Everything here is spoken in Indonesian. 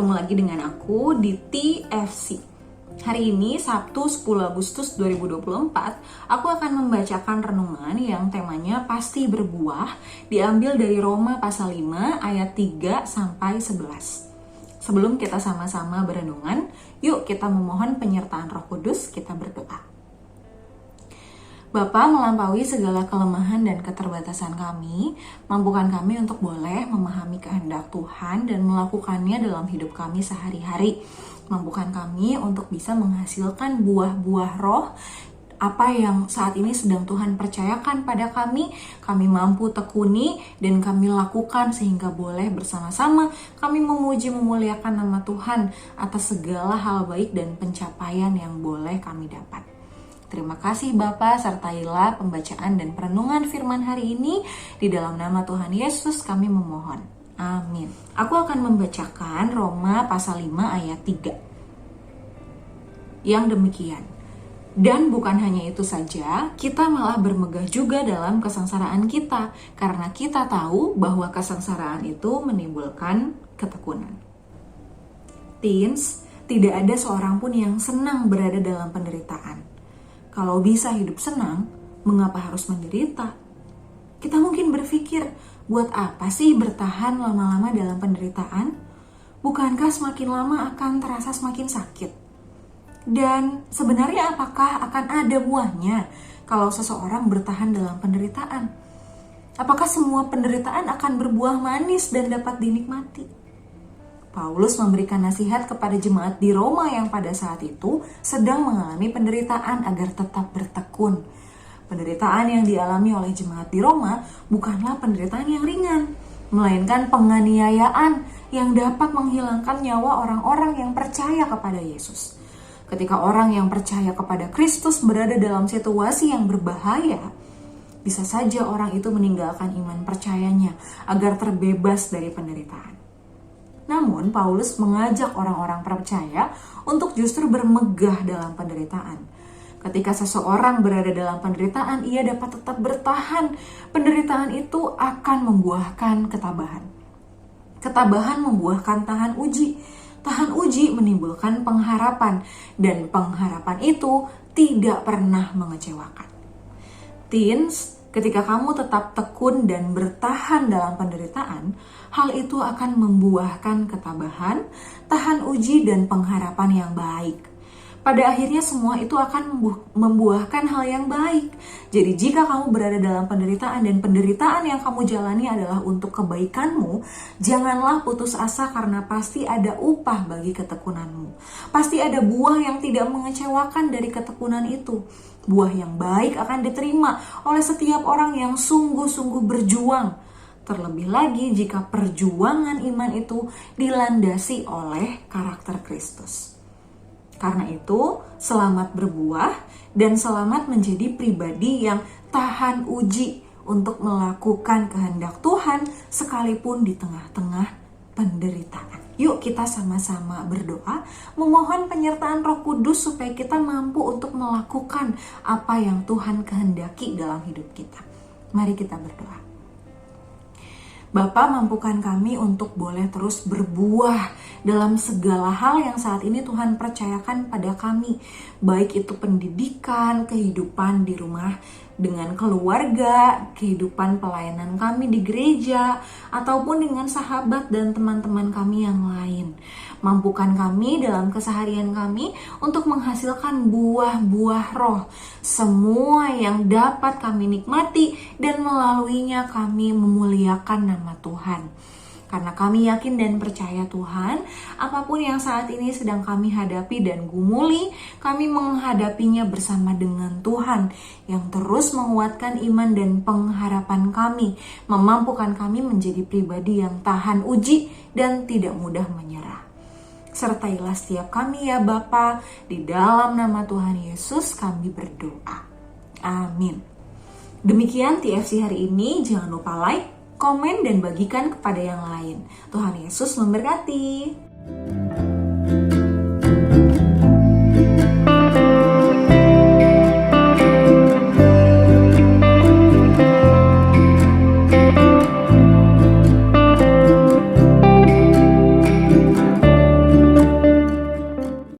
ketemu lagi dengan aku di TFC. Hari ini Sabtu 10 Agustus 2024, aku akan membacakan renungan yang temanya pasti berbuah, diambil dari Roma pasal 5 ayat 3 sampai 11. Sebelum kita sama-sama berenungan, yuk kita memohon penyertaan Roh Kudus, kita berdoa. Bapa, melampaui segala kelemahan dan keterbatasan kami, mampukan kami untuk boleh memahami kehendak Tuhan dan melakukannya dalam hidup kami sehari-hari. Mampukan kami untuk bisa menghasilkan buah-buah roh, apa yang saat ini sedang Tuhan percayakan pada kami mampu tekuni dan kami lakukan sehingga boleh bersama-sama kami memuji memuliakan nama Tuhan atas segala hal baik dan pencapaian yang boleh kami dapat. Terima kasih Bapa, sertailah pembacaan dan perenungan firman hari ini. Di dalam nama Tuhan Yesus kami memohon. Amin. Aku akan membacakan Roma pasal 5 ayat 3. Yang demikian. Dan bukan hanya itu saja, kita malah bermegah juga dalam kesengsaraan kita. Karena kita tahu bahwa kesengsaraan itu menimbulkan ketekunan. Teens, tidak ada seorang pun yang senang berada dalam penderitaan. Kalau bisa hidup senang, mengapa harus menderita? Kita mungkin berpikir, buat apa sih bertahan lama-lama dalam penderitaan? Bukankah semakin lama akan terasa semakin sakit? Dan sebenarnya apakah akan ada buahnya kalau seseorang bertahan dalam penderitaan? Apakah semua penderitaan akan berbuah manis dan dapat dinikmati? Paulus memberikan nasihat kepada jemaat di Roma yang pada saat itu sedang mengalami penderitaan agar tetap bertekun. Penderitaan yang dialami oleh jemaat di Roma bukanlah penderitaan yang ringan, melainkan penganiayaan yang dapat menghilangkan nyawa orang-orang yang percaya kepada Yesus. Ketika orang yang percaya kepada Kristus berada dalam situasi yang berbahaya, bisa saja orang itu meninggalkan iman percayanya agar terbebas dari penderitaan. Namun, Paulus mengajak orang-orang percaya untuk justru bermegah dalam penderitaan. Ketika seseorang berada dalam penderitaan, ia dapat tetap bertahan. Penderitaan itu akan membuahkan ketabahan. Ketabahan membuahkan tahan uji. Tahan uji menimbulkan pengharapan. Dan pengharapan itu tidak pernah mengecewakan. Teens, ketika kamu tetap tekun dan bertahan dalam penderitaan, hal itu akan membuahkan ketabahan, tahan uji, dan pengharapan yang baik. Pada akhirnya semua itu akan membuahkan hal yang baik. Jadi jika kamu berada dalam penderitaan dan penderitaan yang kamu jalani adalah untuk kebaikanmu, janganlah putus asa karena pasti ada upah bagi ketekunanmu. Pasti ada buah yang tidak mengecewakan dari ketekunan itu. Buah yang baik akan diterima oleh setiap orang yang sungguh-sungguh berjuang. Terlebih lagi jika perjuangan iman itu dilandasi oleh karakter Kristus. Karena itu, selamat berbuah dan selamat menjadi pribadi yang tahan uji untuk melakukan kehendak Tuhan sekalipun di tengah-tengah penderitaan. Yuk kita sama-sama berdoa, memohon penyertaan Roh Kudus supaya kita mampu untuk melakukan apa yang Tuhan kehendaki dalam hidup kita. Mari kita berdoa. Bapa, mampukan kami untuk boleh terus berbuah dalam segala hal yang saat ini Tuhan percayakan pada kami. Baik itu pendidikan, kehidupan di rumah dengan keluarga, kehidupan pelayanan kami di gereja, ataupun dengan sahabat dan teman-teman kami yang lain. Mampukan kami dalam keseharian kami untuk menghasilkan buah-buah roh. Semua yang dapat kami nikmati dan melaluinya kami memuliakan nama Tuhan. Karena kami yakin dan percaya Tuhan, apapun yang saat ini sedang kami hadapi dan gumuli, kami menghadapinya bersama dengan Tuhan yang terus menguatkan iman dan pengharapan kami, memampukan kami menjadi pribadi yang tahan uji dan tidak mudah menyerah. Sertailah setiap kami ya Bapa, di dalam nama Tuhan Yesus kami berdoa. Amin. Demikian TFC hari ini, jangan lupa like, komen, dan bagikan kepada yang lain. Tuhan Yesus memberkati.